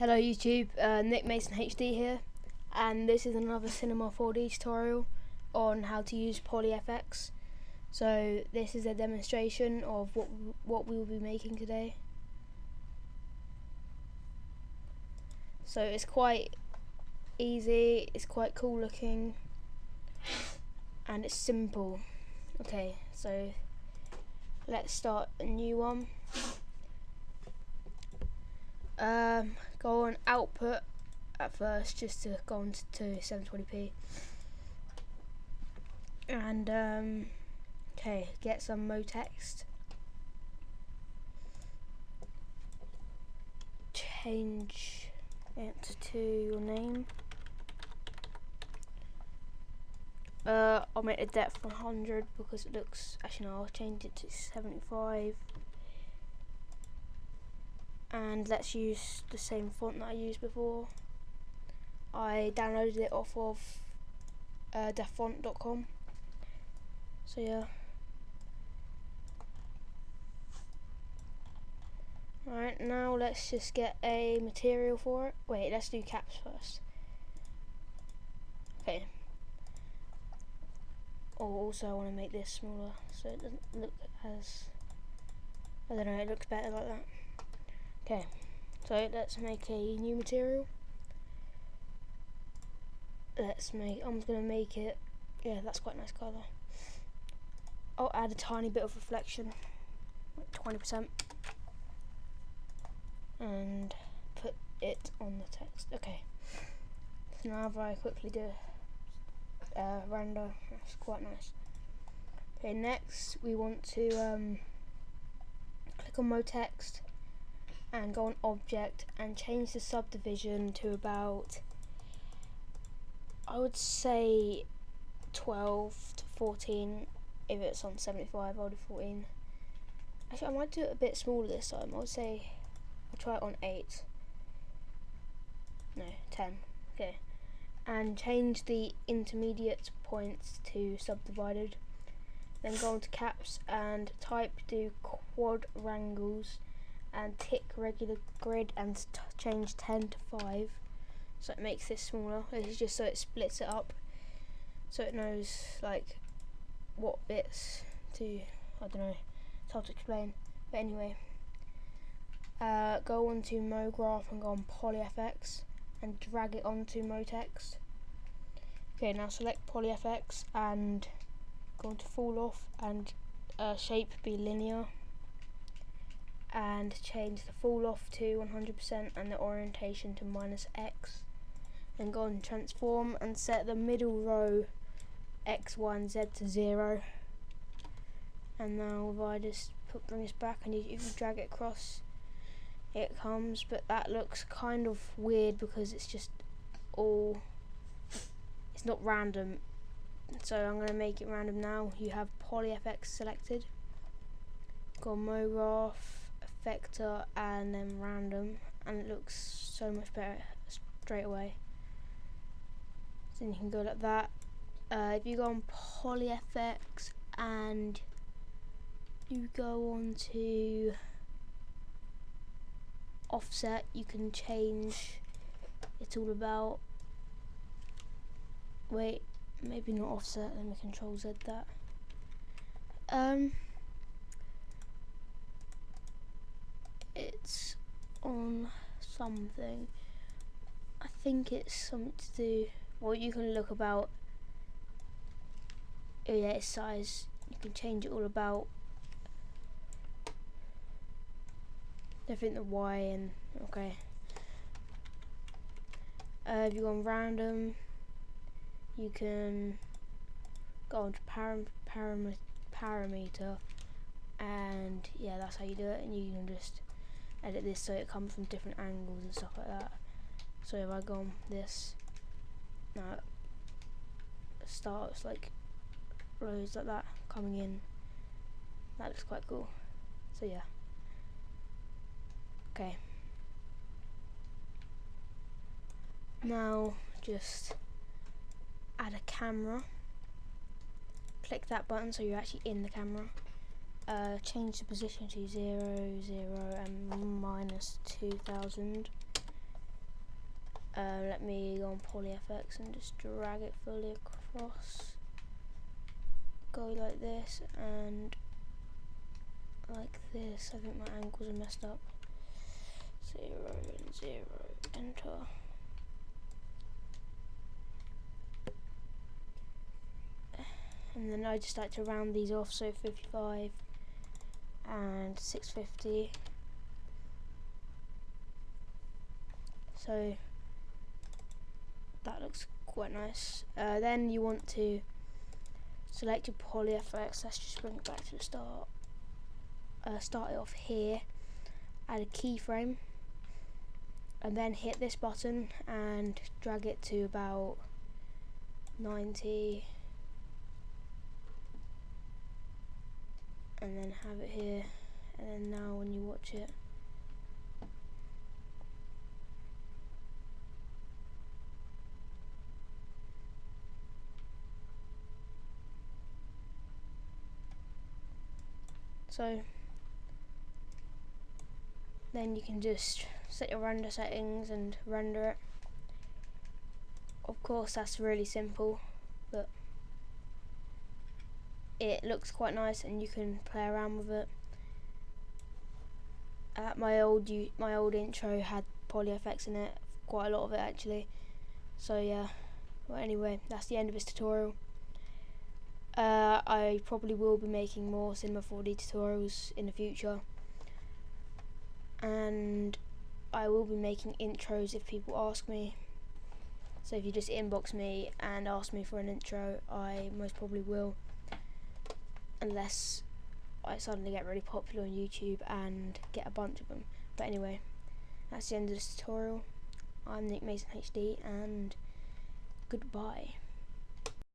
Hello YouTube, Nick Mason HD here, and this is another Cinema 4D tutorial on how to use PolyFX. So this is a demonstration of what we will be making today. So it's quite easy, it's quite cool looking, and it's simple. Okay, so let's start a new one. Go on output at first, just to go on to 720p, and okay, get some MoText, change it to your name. I'll make the depth 100 because it looks, actually no, I'll change it to 75. And let's use the same font that I used before. I downloaded it off of defont.com. So yeah. Alright, now let's just get a material for it. Wait, let's do caps first. Okay. Oh, also I want to make this smaller so it doesn't look as, I don't know, it looks better like that. Okay, so let's make a new material. I'm just gonna make it, yeah, that's quite a nice colour. I'll add a tiny bit of reflection, like 20%, and put it on the text. Okay, so now if I quickly do render, that's quite nice. Okay, next we want to click on MoText and go on object and change the subdivision to about, I would say 12 to 14. If it's on 75, I'll do 14. Actually, I might do it a bit smaller this time. I would say I'll try it on 8. No, 10. Okay. And change the intermediate points to subdivided. Then go on to caps and do quadrangles and tick regular grid and change 10 to 5. So it makes this smaller. This is just so it splits it up, so it knows like what bits to, I don't know, it's hard to explain. But anyway, go on to MoGraph and go on PolyFX and drag it onto MoText. Okay, now select PolyFX and go on to fall off and shape be linear, and change the fall off to 100% and the orientation to -X. And go on transform and set the middle row X, Y and Z to 0. And now if I just bring this back and you drag it across, it comes, but that looks kind of weird because it's just all, it's not random. So I'm going to make it random now. You have PolyFX selected, go on MoGraph, Effector and then random, and it looks so much better straight away. So then you can go like that. If you go on PolyFX and you go on to offset, you can change, it's all about, wait, maybe not offset, let me Control Z that. It's on something, I think it's something to do, well, you can look about, oh yeah, its size, you can change it all about, I think the Y and, okay. If you go on random, you can go on to parameter, and yeah, that's how you do it, and you can just edit this so it comes from different angles and stuff like that. So if I go on this, now it starts like rows like that coming in, that looks quite cool. So yeah, okay, now just add a camera, click that button so you're actually in the camera, change the position to 0, 0 and -2000, Let me go on PolyFX and just drag it fully across. Go like this and like this. I think my angles are messed up. 0 and 0, enter. And then I just like to round these off, so 55 and 650. So that looks quite nice. Then you want to select your PolyFX. Let's just bring it back to the start. Start it off here, add a keyframe, and then hit this button and drag it to about 90, and then have it here. And then now when you watch it, so then you can just set your render settings and render it. Of course that's really simple, but it looks quite nice and you can play around with it. My old intro had PolyFX in it, quite a lot of it actually. So yeah, well anyway, that's the end of this tutorial. I probably will be making more Cinema 4D tutorials in the future, and I will be making intros if people ask me. So if you just inbox me and ask me for an intro, I most probably will, unless I suddenly get really popular on YouTube and get a bunch of them. But anyway, that's the end of this tutorial. I'm Nick Mason HD, and goodbye.